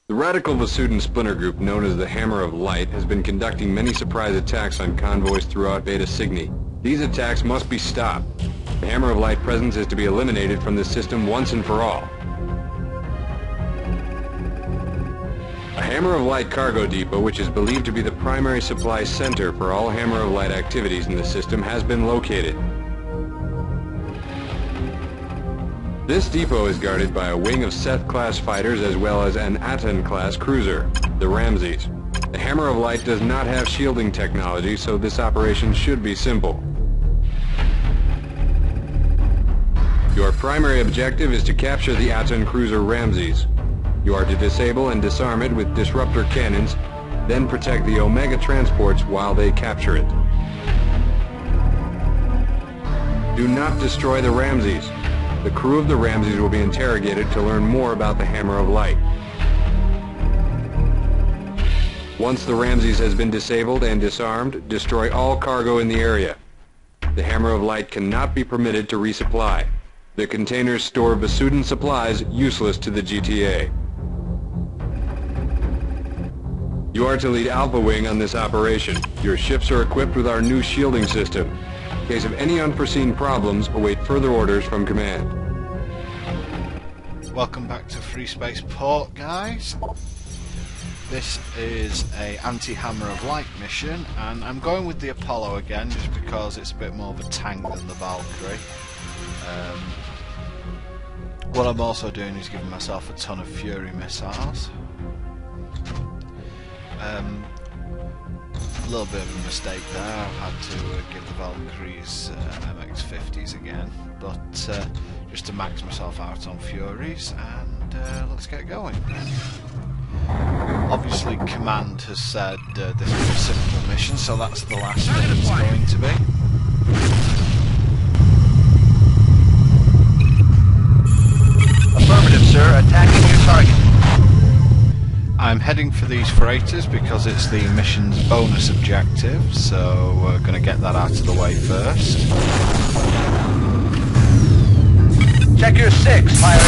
The radical Vasudan splinter group known as the Hammer of Light has been conducting many surprise attacks on convoys throughout Beta Cygni. These attacks must be stopped. The Hammer of Light presence is to be eliminated from the system once and for all. A Hammer of Light cargo depot, which is believed to be the primary supply center for all Hammer of Light activities in the system, has been located. This depot is guarded by a wing of Seth-class fighters as well as an Aten-class cruiser, the Ramses. The Hammer of Light does not have shielding technology, so this operation should be simple. Your primary objective is to capture the Aten cruiser Ramses. You are to disable and disarm it with disruptor cannons, then protect the Omega transports while they capture it. Do not destroy the Ramses. The crew of the Ramses will be interrogated to learn more about the Hammer of Light. Once the Ramses has been disabled and disarmed, destroy all cargo in the area. The Hammer of Light cannot be permitted to resupply. The containers store Vasudan supplies useless to the GTA. You are to lead Alpha Wing on this operation. Your ships are equipped with our new shielding system. In case of any unforeseen problems, await further orders from command. Welcome back to Freespace Port, guys. This is a anti-Hammer of Light mission, and I'm going with the Apollo again just because it's a bit more of a tank than the Valkyrie. What I'm also doing is giving myself a ton of Fury missiles. A little bit of a mistake there. I've had to give the Valkyries MX-50s again, but just to max myself out on Furies, and let's get going. Obviously Command has said this is a simple mission, so that's the last thing it's going to be. Affirmative, sir. Attacking your target. I'm heading for these freighters because it's the mission's bonus objective, so we're going to get that out of the way first. Check your 6, pilot.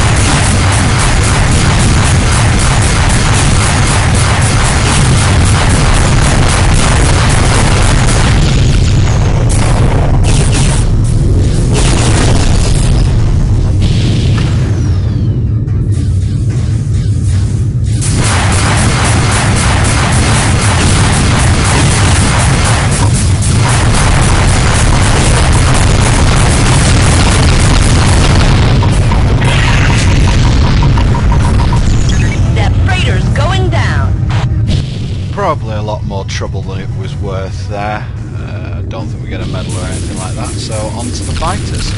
Probably a lot more trouble than it was worth there. I don't think we get a medal or anything like that, so on to the fighters.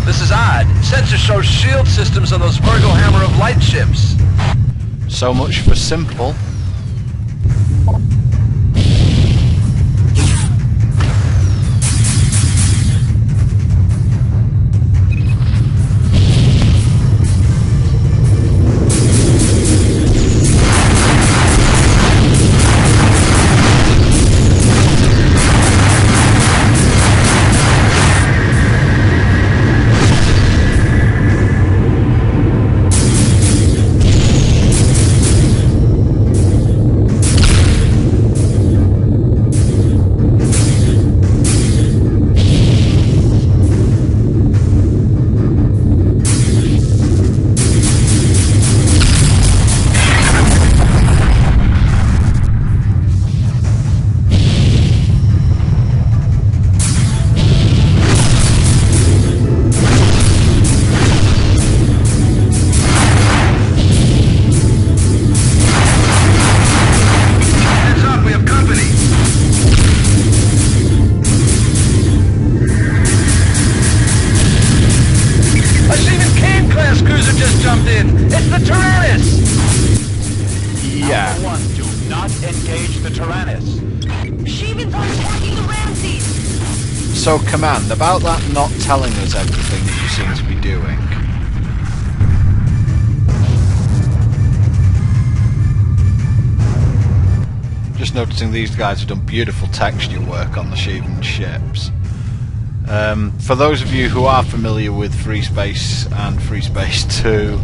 This is odd. Sensors show shield systems on those Virgo Hammer of Light ships. So much for simple. So, Command, about that not telling us everything that you seem to be doing. Just noticing these guys have done beautiful texture work on the Sheevan ships. For those of you who are familiar with Freespace and Freespace 2,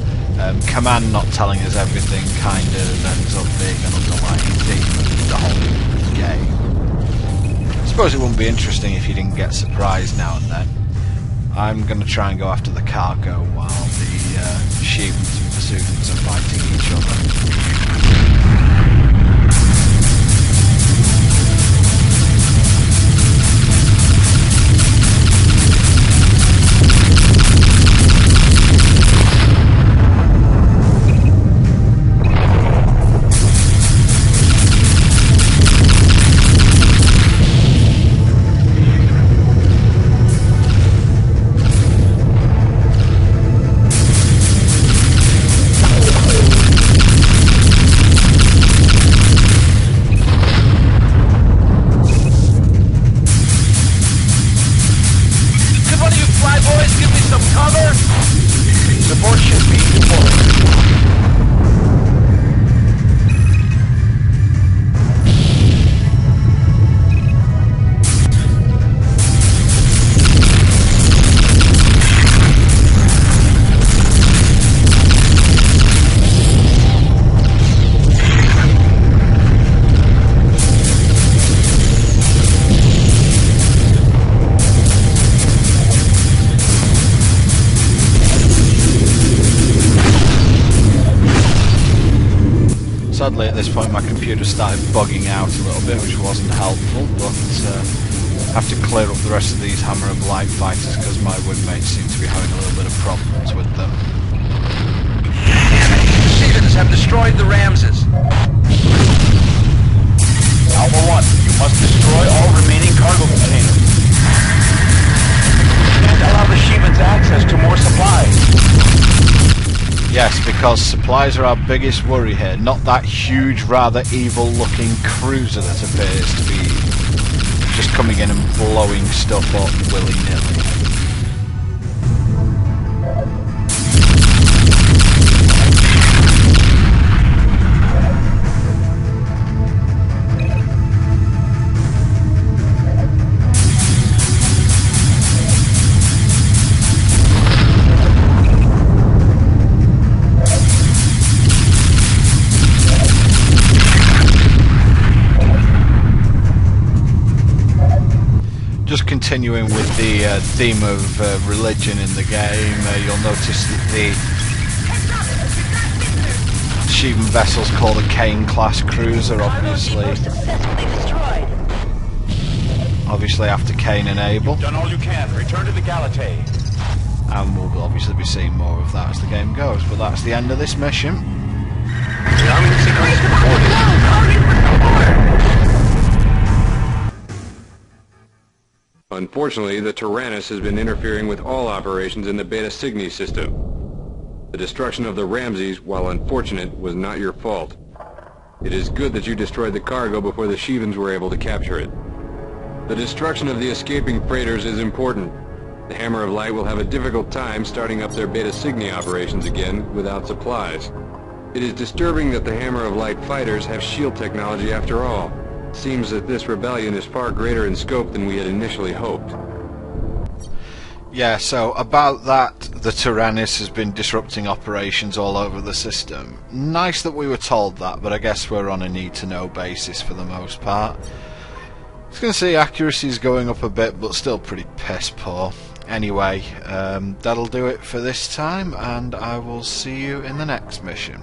Command not telling us everything kind of ends up being an underlying theme of the whole game. I suppose it wouldn't be interesting if you didn't get surprised now and then. I'm going to try and go after the cargo while the Sheevans and Vasudans are fighting each other. Sadly at this point my computer started bugging out a little bit, which wasn't helpful, but I have to clear up the rest of these Hammer of Light fighters because my wingmates seem to be having a little bit of problems with them. Sheevans have destroyed the Ramses. Alpha 1, you must destroy all remaining cargo containers. And allow the Sheevans access to more supplies. Yes, because supplies are our biggest worry here, not that huge, rather evil-looking cruiser that appears to be just coming in and blowing stuff up willy-nilly. Just continuing with the theme of religion in the game, you'll notice that the Sheevan vessels called a Cain class cruiser, obviously after Cain and Abel. Done all you can. Return to the Galatay. And we'll obviously be seeing more of that as the game goes, but that's the end of this mission. Unfortunately, the Tyrannus has been interfering with all operations in the Beta Cygni system. The destruction of the Ramses, while unfortunate, was not your fault. It is good that you destroyed the cargo before the Sheevans were able to capture it. The destruction of the escaping freighters is important. The Hammer of Light will have a difficult time starting up their Beta Cygni operations again without supplies. It is disturbing that the Hammer of Light fighters have shield technology after all. Seems that this rebellion is far greater in scope than we had initially hoped. Yeah, so about that, the Tyrannus has been disrupting operations all over the system. Nice that we were told that, but I guess we're on a need-to-know basis for the most part. I was going to say accuracy is going up a bit, but still pretty piss poor. Anyway, that'll do it for this time, and I will see you in the next mission.